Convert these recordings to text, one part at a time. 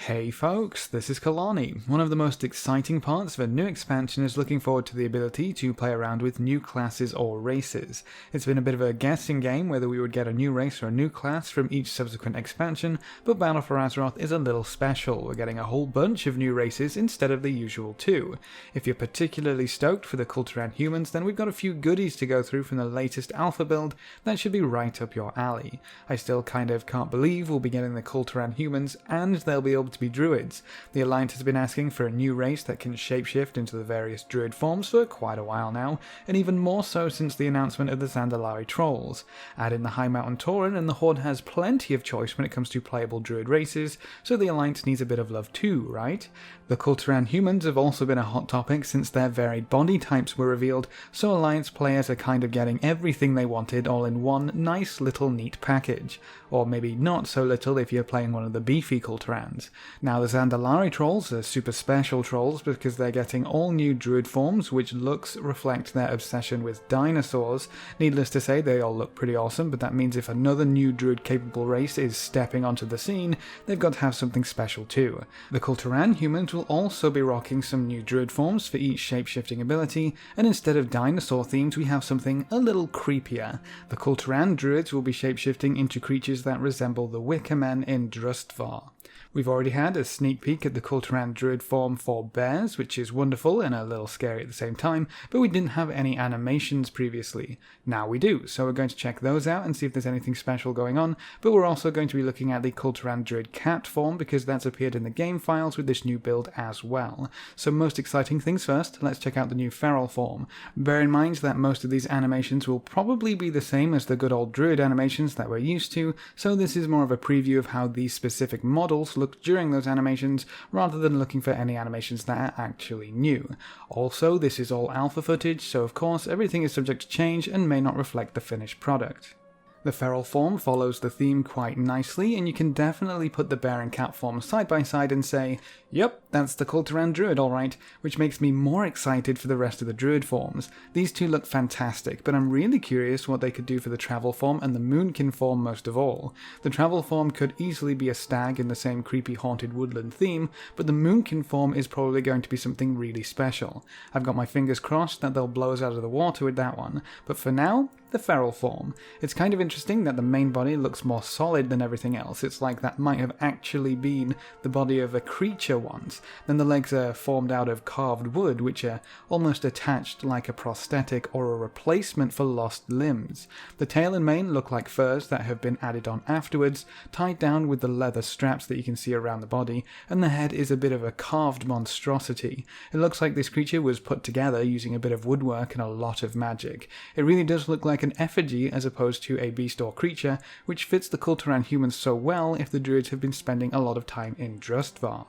Hey folks, this is Kelani. One of the most exciting parts of a new expansion is looking forward to the ability to play around with new classes or races. It's been a bit of a guessing game whether we would get a new race or a new class from each subsequent expansion, but Battle for Azeroth is a little special. We're getting a whole bunch of new races instead of the usual two. If you're particularly stoked for the KUL'TIRAN humans, then we've got a few goodies to go through from the latest alpha build that should be right up your alley. I still kind of can't believe we'll be getting the KUL'TIRAN humans and they'll be able to be druids. The Alliance has been asking for a new race that can shapeshift into the various druid forms for quite a while now, and even more so since the announcement of the Zandalari trolls. Add in the High Mountain Tauren and the Horde has plenty of choice when it comes to playable druid races, so the Alliance needs a bit of love too, right? The KUL'TIRAN humans have also been a hot topic since their varied body types were revealed, so Alliance players are kind of getting everything they wanted all in one nice little neat package. Or maybe not so little if you're playing one of the beefy KUL'TIRANs. Now the Zandalari trolls are super special trolls because they're getting all new druid forms which looks reflect their obsession with dinosaurs. Needless to say, they all look pretty awesome, but that means if another new druid capable race is stepping onto the scene, they've got to have something special too. The KUL'TIRAN humans will also be rocking some new druid forms for each shape-shifting ability, and instead of dinosaur themes we have something a little creepier. The KUL'TIRAN druids will be shape-shifting into creatures that resemble the Wicker Men in Drustvar. We've already had a sneak peek at the KUL'TIRAN druid form for bears, which is wonderful and a little scary at the same time, but we didn't have any animations previously. Now we do, so we're going to check those out and see if there's anything special going on, but we're also going to be looking at the KUL'TIRAN druid cat form because that's appeared in the game files with this new build as well. So most exciting things first, let's check out the new feral form. Bear in mind that most of these animations will probably be the same as the good old druid animations that we're used to, so this is more of a preview of how these specific models look during those animations rather than looking for any animations that are actually new. Also, this is all alpha footage, so of course everything is subject to change and may not reflect the finished product. The feral form follows the theme quite nicely, and you can definitely put the bear and cat forms side by side and say, yep, that's the KUL'TIRAN druid alright, which makes me more excited for the rest of the druid forms. These two look fantastic, but I'm really curious what they could do for the travel form and the moonkin form most of all. The travel form could easily be a stag in the same creepy haunted woodland theme, but the moonkin form is probably going to be something really special. I've got my fingers crossed that they'll blow us out of the water with that one, but for now, the feral form. It's kind of interesting that the main body looks more solid than everything else. It's like that might have actually been the body of a creature once. Then the legs are formed out of carved wood, which are almost attached like a prosthetic or a replacement for lost limbs. The tail and mane look like furs that have been added on afterwards, tied down with the leather straps that you can see around the body, and the head is a bit of a carved monstrosity. It looks like this creature was put together using a bit of woodwork and a lot of magic. It really does look like an effigy as opposed to a beast or creature, which fits the KUL'TIRAN humans so well if the druids have been spending a lot of time in Drustvar.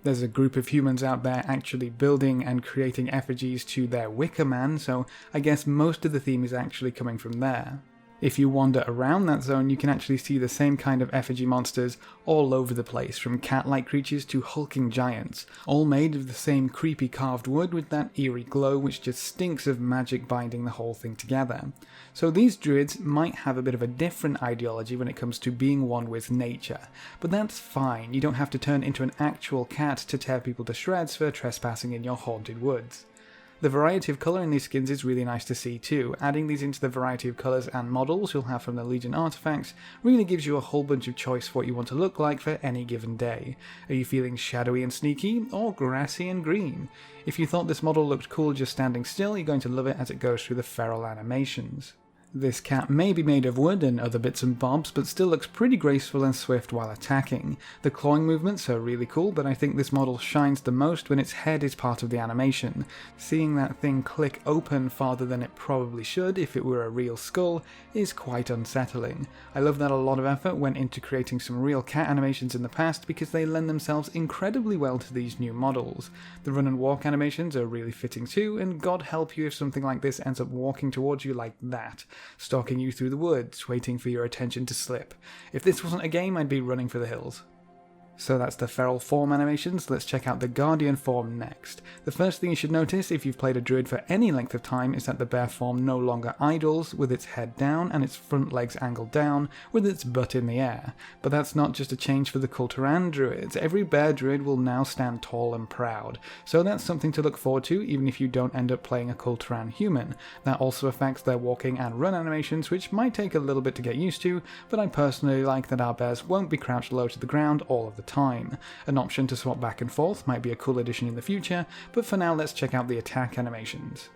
There's a group of humans out there actually building and creating effigies to their Wicker Man, so I guess most of the theme is actually coming from there. If you wander around that zone, you can actually see the same kind of effigy monsters all over the place, from cat-like creatures to hulking giants, all made of the same creepy carved wood with that eerie glow which just stinks of magic binding the whole thing together. So these druids might have a bit of a different ideology when it comes to being one with nature, but that's fine. You don't have to turn into an actual cat to tear people to shreds for trespassing in your haunted woods. The variety of colour in these skins is really nice to see too. Adding these into the variety of colours and models you'll have from the Legion artifacts really gives you a whole bunch of choice for what you want to look like for any given day. Are you feeling shadowy and sneaky, or grassy and green? If you thought this model looked cool just standing still, you're going to love it as it goes through the feral animations. This cat may be made of wood and other bits and bobs, but still looks pretty graceful and swift while attacking. The clawing movements are really cool, but I think this model shines the most when its head is part of the animation. Seeing that thing click open farther than it probably should if it were a real skull is quite unsettling. I love that a lot of effort went into creating some real cat animations in the past because they lend themselves incredibly well to these new models. The run and walk animations are really fitting too, and God help you if something like this ends up walking towards you like that, stalking you through the woods, waiting for your attention to slip. If this wasn't a game, I'd be running for the hills. So that's the feral form animations. Let's check out the guardian form next. The first thing you should notice if you've played a druid for any length of time is that the bear form no longer idles with its head down and its front legs angled down with its butt in the air. But that's not just a change for the KUL'TIRAN druids. Every bear druid will now stand tall and proud. So that's something to look forward to even if you don't end up playing a KUL'TIRAN human. That also affects their walking and run animations, which might take a little bit to get used to, but I personally like that our bears won't be crouched low to the ground all of the time. An option to swap back and forth might be a cool addition in the future, but for now let's check out the attack animations.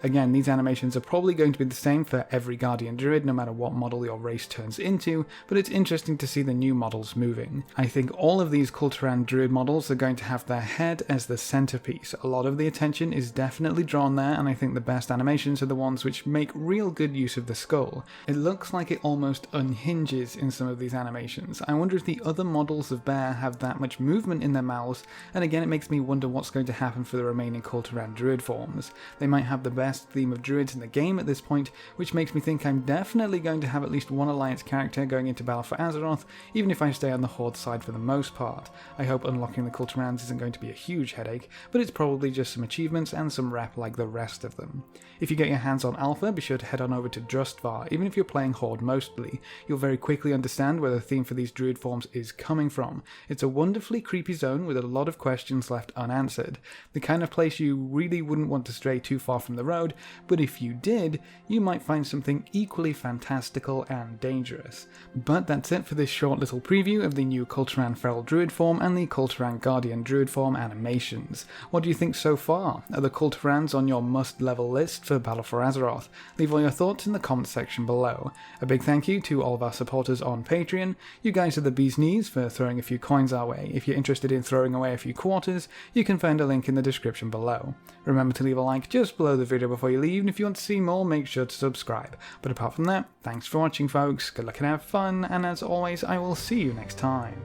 Again, these animations are probably going to be the same for every Guardian Druid no matter what model your race turns into, but it's interesting to see the new models moving. I think all of these KUL'TIRAN Druid models are going to have their head as the centerpiece. A lot of the attention is definitely drawn there, and I think the best animations are the ones which make real good use of the skull. It looks like it almost unhinges in some of these animations. I wonder if the other models of bear have that much movement in their mouths, and again it makes me wonder what's going to happen for the remaining KUL'TIRAN Druid forms. They might have the best theme of druids in the game at this point, which makes me think I'm definitely going to have at least one alliance character going into battle for Azeroth, even if I stay on the Horde side for the most part. I hope unlocking the KUL'TIRANs isn't going to be a huge headache, but it's probably just some achievements and some rep like the rest of them. If you get your hands on Alpha, be sure to head on over to Justvar. Even if you're playing Horde mostly, you'll very quickly understand where the theme for these druid forms is coming from. It's a wonderfully creepy zone with a lot of questions left unanswered. The kind of place you really wouldn't want to stray too far from the road, but if you did, you might find something equally fantastical and dangerous. But that's it for this short little preview of the new KUL'TIRAN Feral Druid form and the KUL'TIRAN Guardian Druid form animations. What do you think so far? Are the KUL'TIRANs on your must-level list for Battle for Azeroth? Leave all your thoughts in the comments section below. A big thank you to all of our supporters on Patreon. You guys are the bee's knees for throwing a few coins our way. If you're interested in throwing away a few quarters, you can find a link in the description below. Remember to leave a like just below the video before you leave, and if you want to see more, make sure to subscribe. But apart from that, thanks for watching folks, good luck and have fun, and as always, I will see you next time.